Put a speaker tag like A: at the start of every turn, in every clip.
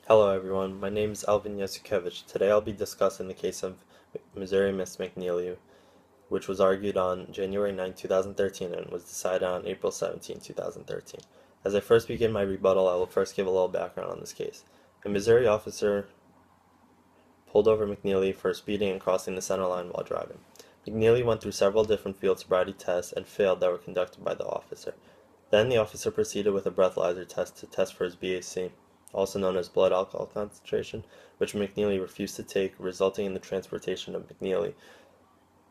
A: Hello everyone, my name is Alvin Yasukevich. Today I'll be discussing the case of Missouri Miss McNeely, which was argued on January 9, 2013 and was decided on April 17, 2013. As I first begin my rebuttal, I will first give a little background on this case. A Missouri officer pulled over McNeely for speeding and crossing the center line while driving. McNeely went through several different field sobriety tests and failed that were conducted by the officer. Then the officer proceeded with a breathalyzer test to test for his BAC, also known as blood alcohol concentration, which McNeely refused to take, resulting in the transportation of McNeely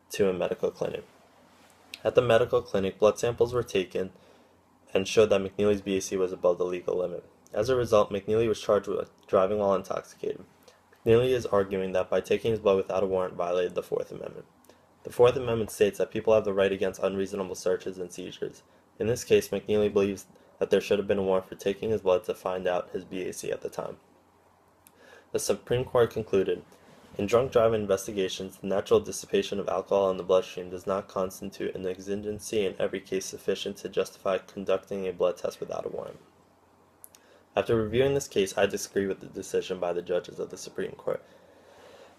A: to a medical clinic. At the medical clinic, blood samples were taken and showed that McNeely's BAC was above the legal limit. As a result, McNeely was charged with driving while intoxicated. McNeely is arguing that by taking his blood without a warrant violated the Fourth Amendment. The Fourth Amendment states that people have the right against unreasonable searches and seizures. In this case, McNeely believes that there should have been a warrant for taking his blood to find out his BAC at the time. The Supreme Court concluded, in drunk driving investigations, the natural dissipation of alcohol in the bloodstream does not constitute an exigency in every case sufficient to justify conducting a blood test without a warrant. After reviewing this case, I disagree with the decision by the judges of the Supreme Court.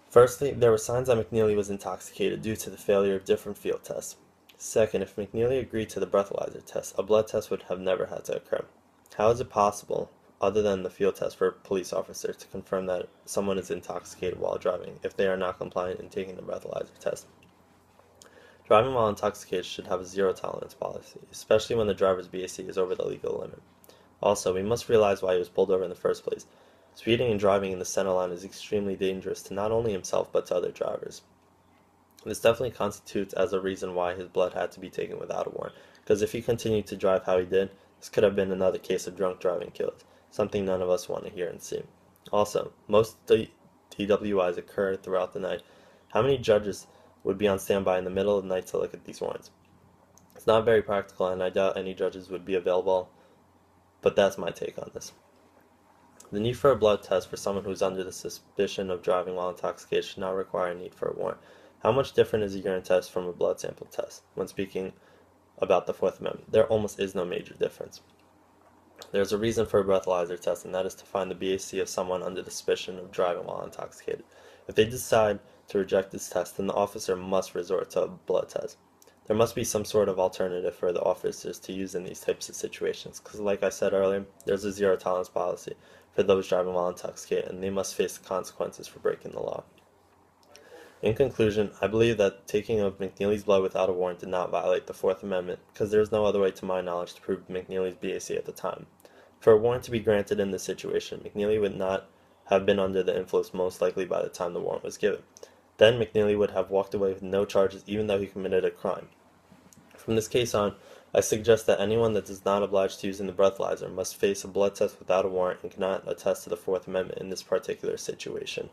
A: Firstly, there were signs that McNeely was intoxicated due to the failure of different field tests. Second, if McNeely agreed to the breathalyzer test, a blood test would have never had to occur. How is it possible, other than the field test for a police officer, to confirm that someone is intoxicated while driving if they are not compliant in taking the breathalyzer test? Driving while intoxicated should have a zero-tolerance policy, especially when the driver's BAC is over the legal limit. Also, we must realize why he was pulled over in the first place. Speeding and driving in the center line is extremely dangerous to not only himself but to other drivers. This definitely constitutes as a reason why his blood had to be taken without a warrant, because if he continued to drive how he did, this could have been another case of drunk driving killed, something none of us want to hear and see. Also, most DWIs occur throughout the night. How many judges would be on standby in the middle of the night to look at these warrants? It's not very practical, and I doubt any judges would be available, but that's my take on this. The need for a blood test for someone who is under the suspicion of driving while intoxicated should not require a need for a warrant. How much different is a urine test from a blood sample test? When speaking about the Fourth Amendment, there almost is no major difference. There's a reason for a breathalyzer test, and that is to find the BAC of someone under the suspicion of driving while intoxicated. If they decide to reject this test, then the officer must resort to a blood test. There must be some sort of alternative for the officers to use in these types of situations, because like I said earlier, there's a zero-tolerance policy for those driving while intoxicated, and they must face the consequences for breaking the law. In conclusion, I believe that taking of McNeely's blood without a warrant did not violate the Fourth Amendment, because there is no other way to my knowledge to prove McNeely's BAC at the time. For a warrant to be granted in this situation, McNeely would not have been under the influence most likely by the time the warrant was given. Then McNeely would have walked away with no charges even though he committed a crime. From this case on, I suggest that anyone that is not obliged to using the breathalyzer must face a blood test without a warrant and cannot attest to the Fourth Amendment in this particular situation.